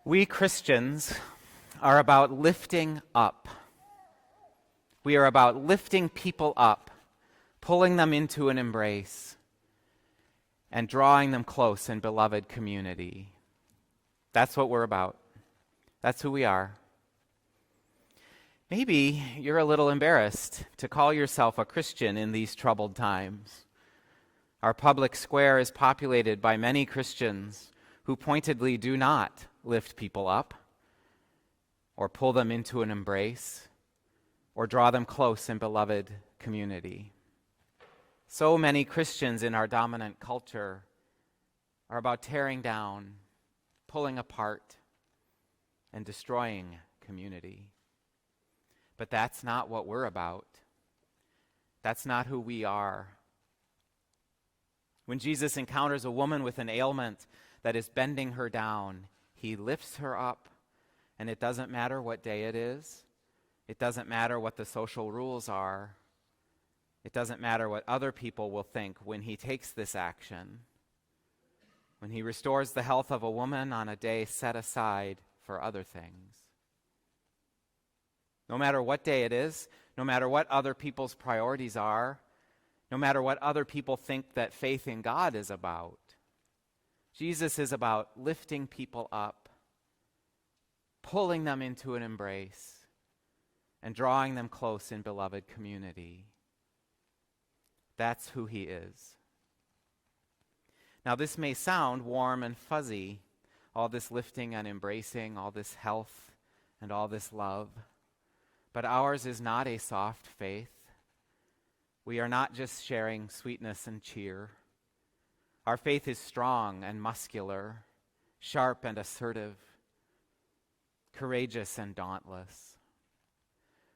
We Christians are about lifting up. We are about lifting people up, pulling them into an embrace, and drawing them close in beloved community. That's what we're about. That's who we are. Maybe you're a little embarrassed to call yourself a Christian in these troubled times. Our public square is populated by many Christians who pointedly do not lift people up, or pull them into an embrace, or draw them close in beloved community. So many Christians in our dominant culture are about tearing down, pulling apart, and destroying community. But that's not what we're about. That's not who we are. When Jesus encounters a woman with an ailment that is bending her down, he lifts her up, and it doesn't matter what day it is. It doesn't matter what the social rules are. It doesn't matter what other people will think when he takes this action. When he restores the health of a woman on a day set aside for other things. No matter what day it is, no matter what other people's priorities are, no matter what other people think that faith in God is about, Jesus is about lifting people up, pulling them into an embrace, and drawing them close in beloved community. That's who he is. Now, this may sound warm and fuzzy, all this lifting and embracing, all this health and all this love, but ours is not a soft faith. We are not just sharing sweetness and cheer. Our faith is strong and muscular, sharp and assertive, courageous and dauntless.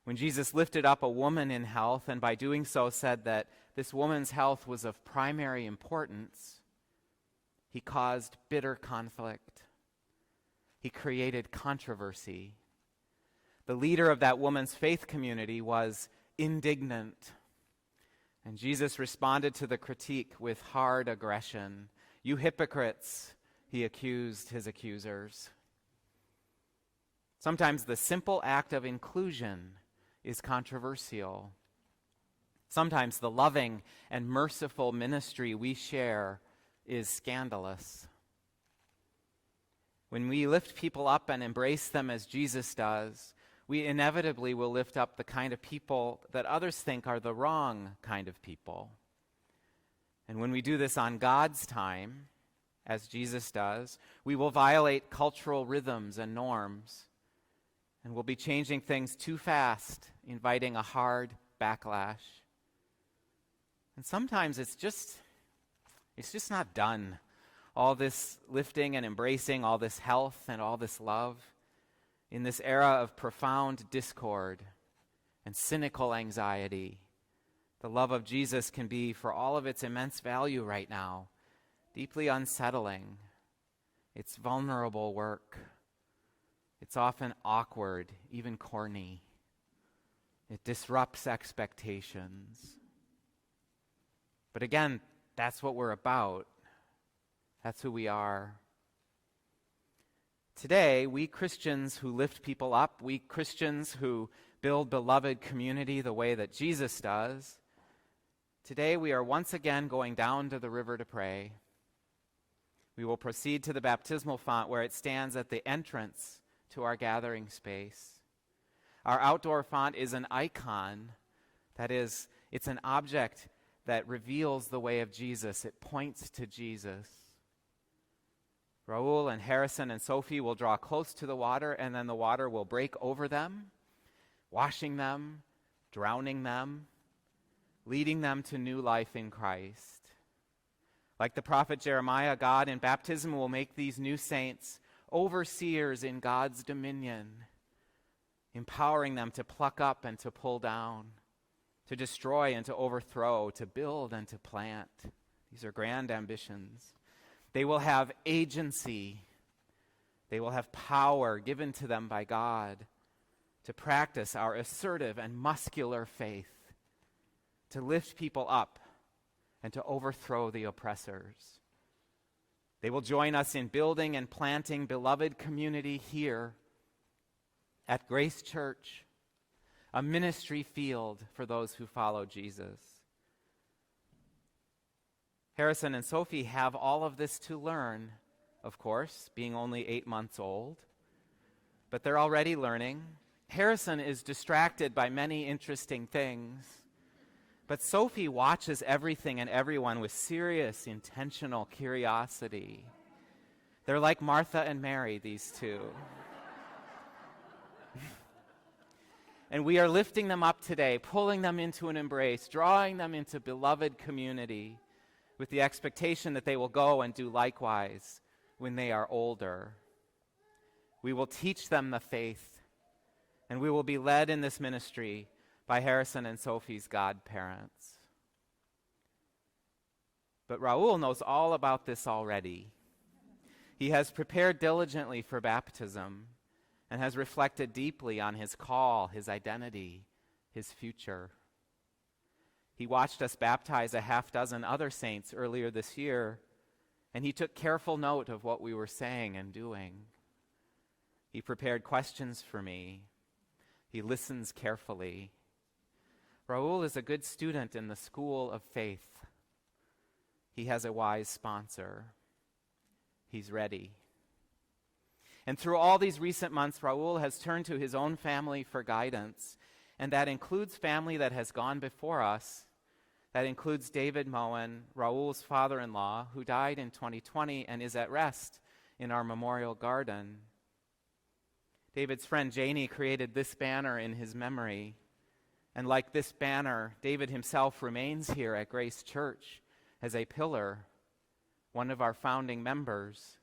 When Jesus lifted up a woman in health, and by doing so said that this woman's health was of primary importance, he caused bitter conflict. He created controversy. The leader of that woman's faith community was indignant. And Jesus responded to the critique with hard aggression. "You hypocrites," he accused his accusers. Sometimes the simple act of inclusion is controversial. Sometimes the loving and merciful ministry we share is scandalous. When we lift people up and embrace them as Jesus does, we inevitably will lift up the kind of people that others think are the wrong kind of people. And when we do this on God's time, as Jesus does, we will violate cultural rhythms and norms, and we'll be changing things too fast, inviting a hard backlash. And sometimes it's just not done. All this lifting and embracing, all this health and all this love. In this era of profound discord and cynical anxiety, the love of Jesus can be, for all of its immense value right now, deeply unsettling. It's vulnerable work. It's often awkward, even corny. It disrupts expectations. But again, that's what we're about. That's who we are. Today, we Christians who lift people up, we Christians who build beloved community the way that Jesus does, today we are once again going down to the river to pray. We will proceed to the baptismal font where it stands at the entrance to our gathering space. Our outdoor font is an icon. That is, it's an object that reveals the way of Jesus. It points to Jesus. Raul and Harrison and Sophie will draw close to the water, and then the water will break over them, washing them, drowning them, leading them to new life in Christ. Like the prophet Jeremiah, God in baptism will make these new saints overseers in God's dominion, empowering them to pluck up and to pull down, to destroy and to overthrow, to build and to plant. These are grand ambitions. They will have agency. They will have power given to them by God to practice our assertive and muscular faith, to lift people up and to overthrow the oppressors. They will join us in building and planting beloved community here at Grace Church, a ministry field for those who follow Jesus. Harrison and Sophie have all of this to learn, of course, being only 8 months old. But they're already learning. Harrison is distracted by many interesting things. But Sophie watches everything and everyone with serious, intentional curiosity. They're like Martha and Mary, these two. And we are lifting them up today, pulling them into an embrace, drawing them into beloved community, with the expectation that they will go and do likewise when they are older. We will teach them the faith, and we will be led in this ministry by Harrison and Sophie's godparents. But Raul knows all about this already. He has prepared diligently for baptism and has reflected deeply on his call, his identity, his future. He watched us baptize a half dozen other saints earlier this year, and he took careful note of what we were saying and doing. He prepared questions for me. He listens carefully. Raul is a good student in the school of faith. He has a wise sponsor. He's ready. And through all these recent months, Raul has turned to his own family for guidance, and that includes family that has gone before us. That includes David Moen, Raul's father-in-law, who died in 2020 and is at rest in our memorial garden. David's friend Janie created this banner in his memory. And like this banner, David himself remains here at Grace Church as a pillar, one of our founding members,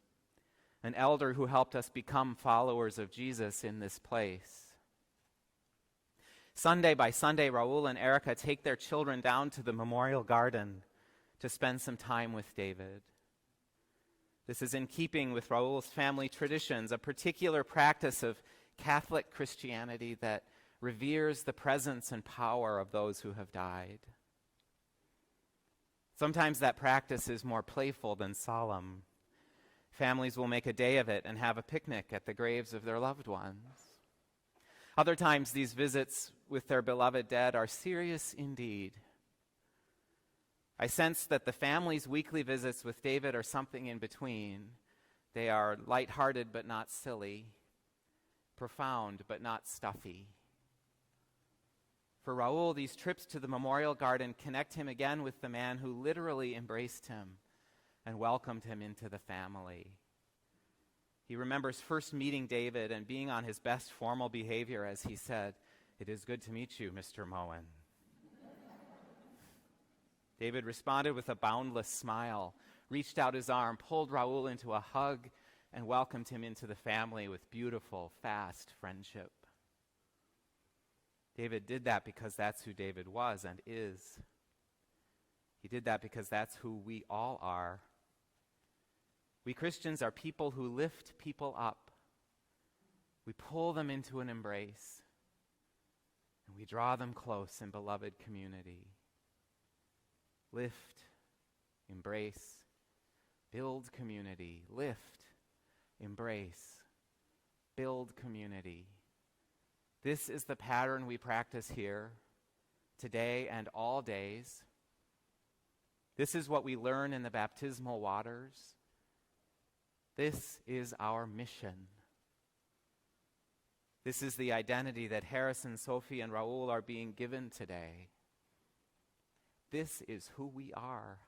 an elder who helped us become followers of Jesus in this place. Sunday by Sunday, Raul and Erica take their children down to the memorial garden to spend some time with David. This is in keeping with Raul's family traditions, a particular practice of Catholic Christianity that reveres the presence and power of those who have died. Sometimes that practice is more playful than solemn. Families will make a day of it and have a picnic at the graves of their loved ones. Other times, these visits with their beloved dead are serious indeed. I sense that the family's weekly visits with David are something in between. They are lighthearted but not silly, profound but not stuffy. For Raul, these trips to the memorial garden connect him again with the man who literally embraced him and welcomed him into the family. He remembers first meeting David and being on his best formal behavior as he said, "It is good to meet you, Mr. Moen." David responded with a boundless smile, reached out his arm, pulled Raul into a hug, and welcomed him into the family with beautiful, fast friendship. David did that because that's who David was and is. He did that because that's who we all are. We Christians are people who lift people up. We pull them into an embrace, and we draw them close in beloved community. Lift, embrace, build community. Lift, embrace, build community. This is the pattern we practice here today and all days. This is what we learn in the baptismal waters. This is our mission. This is the identity that Harrison, Sophie, and Raul are being given today. This is who we are.